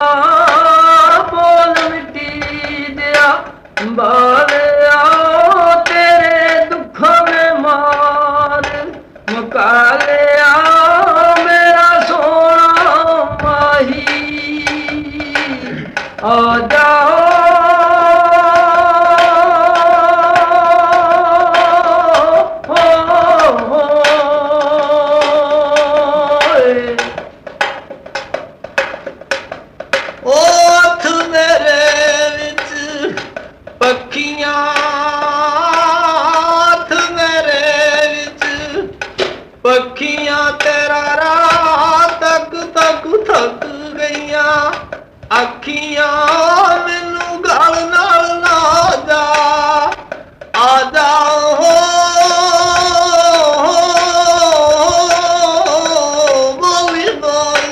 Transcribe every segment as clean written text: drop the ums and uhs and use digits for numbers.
बोल मिट्टी दिया बालिया तेरे दुखों में मार मुका लिया मेरा सोना माही आ जाओ पखियां तेरा रात तक तक थक गईया अखियां मैनू गल नाल ना जा आ जाओ बोली बोल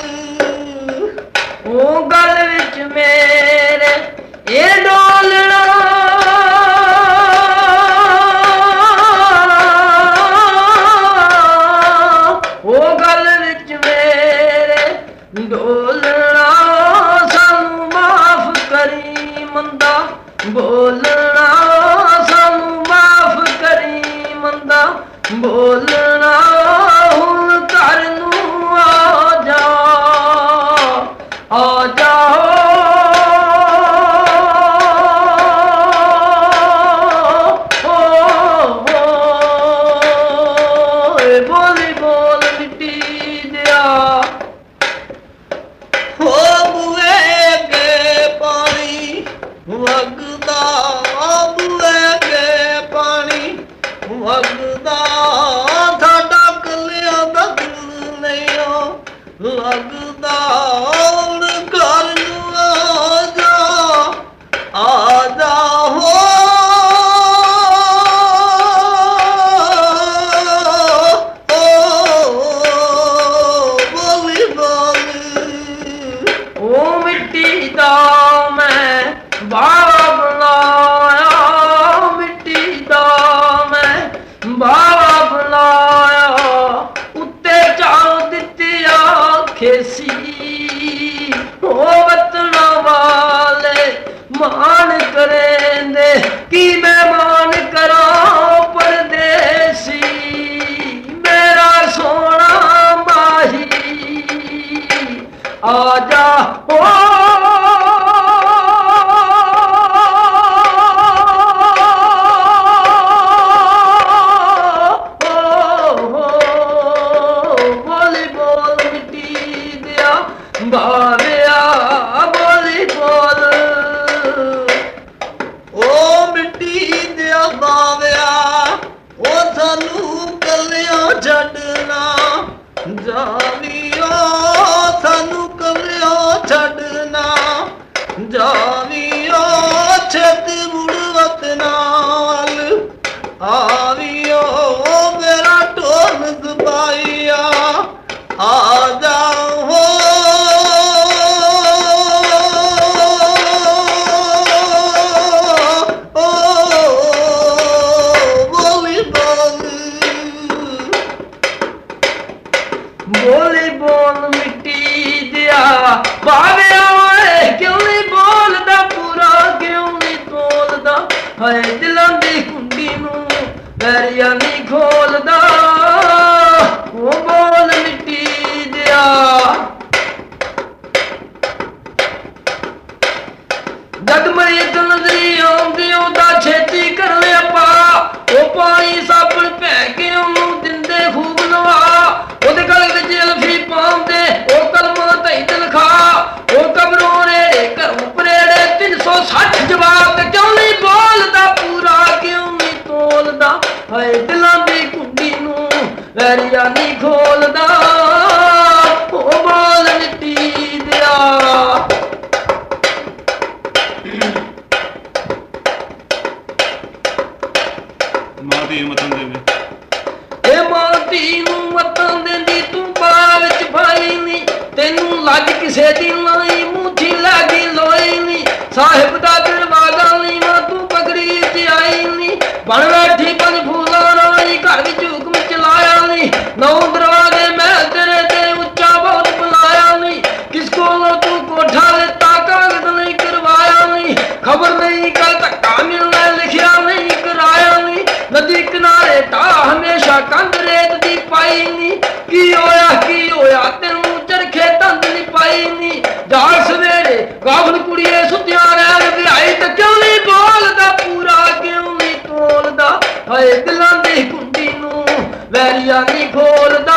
ओ गल विच मेरे ये डोलना डोलना सानू माफ करी मंदा बोलना सानू माफ करी मंदा बोलना हुण घर नू आ जाओ बोली बोल मिट्टी दिया वगदा बुए के पानी वगदा साडा कलिया दा दिल नहीं लगदा घर नू आ जा हो बोली बोली ओ मिट्टी दा मैं बाबा बुलाया मिट्टी दा मैं बाबा बुलाया उत्ते चाल दित्ती खेसी ओ वतना वाले मान करेंदे कि मैं मान करा परदेसी मेरा सोना माही आजा बाविया बोली बोल ओ मिट्टी दिया बाविया ओ सानू कलिया छड्डना जावियो सानू कलिया छड्डना जावियो छेती मुड़ वतना वल आवियो मेरा ढोल दबाइया आ जाओ बोली बोल मिट्टी दिया बाविया क्यों नहीं बोलदा पूरा क्यों नहीं तोलदा है दिलों दी कुंडी नू बैरिया नहीं खोलदा ओ बोल मिट्टी दिया जग मरी तो नजरी आउंदी ओदा छेती कर लिया पा ओ पानी साबण पै के ओनू दिंदे खूब नवा ओदे गल विच अल्फी पाउंदे ओ कलमा धई ते लिखा ओ कबरों रेड़े घरों परेड़े 360 जवाब क्यों नहीं बोलदा पूरा क्यों नहीं तोलदा है दिलां दी कुंडी नू वैरिया नहीं खोलदा ओ बोल मिट्टी दिया माती मतन देवे ए माती नू मतन देंदी तू बाल विच पाई नी तेनू लग किसे दी लाई मुठी लगी लोई नी साहिब दा दरवाजा नी मां तू पगड़ी च आई नी बन बैठी पंज फूला रानी घर विच हुक्म चलाया नी नौ दरवाजे मैं तेरे ते उच्चा बहुत बुलाया नी किस कोलों तू कोठा लेता ਵੇਖਿਆ ਕੰਧ ਰੇਤ ਦੀ ਪਾਈ ਨੀ, ਕੀ ਹੋਇਆ ਤੈਨੂੰ ਚਰਖੇ ਤੰਦ ਨੀ ਪਾਈ ਨੀ। ਜਾਲ ਸਵੇਰੇ ਗਾਵਲ ਕੁੜੀਏ ਸੁੱਤਿਆਂ ਰਹਿਣ ਵਿਆਹੀ, ਤੇ ਕਿਉਂ ਨਹੀਂ ਬੋਲਦਾ ਪੂਰਾ, ਕਿਉਂ ਨਹੀਂ ਤੋਲਦਾ, ਹਾਏ ਦਿਲਾਂ ਦੀ ਕੁੰਡੀ ਨੂੰ ਵੈਰੀਆ ਨਹੀਂ ਖੋਲਦਾ।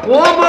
ਉਹ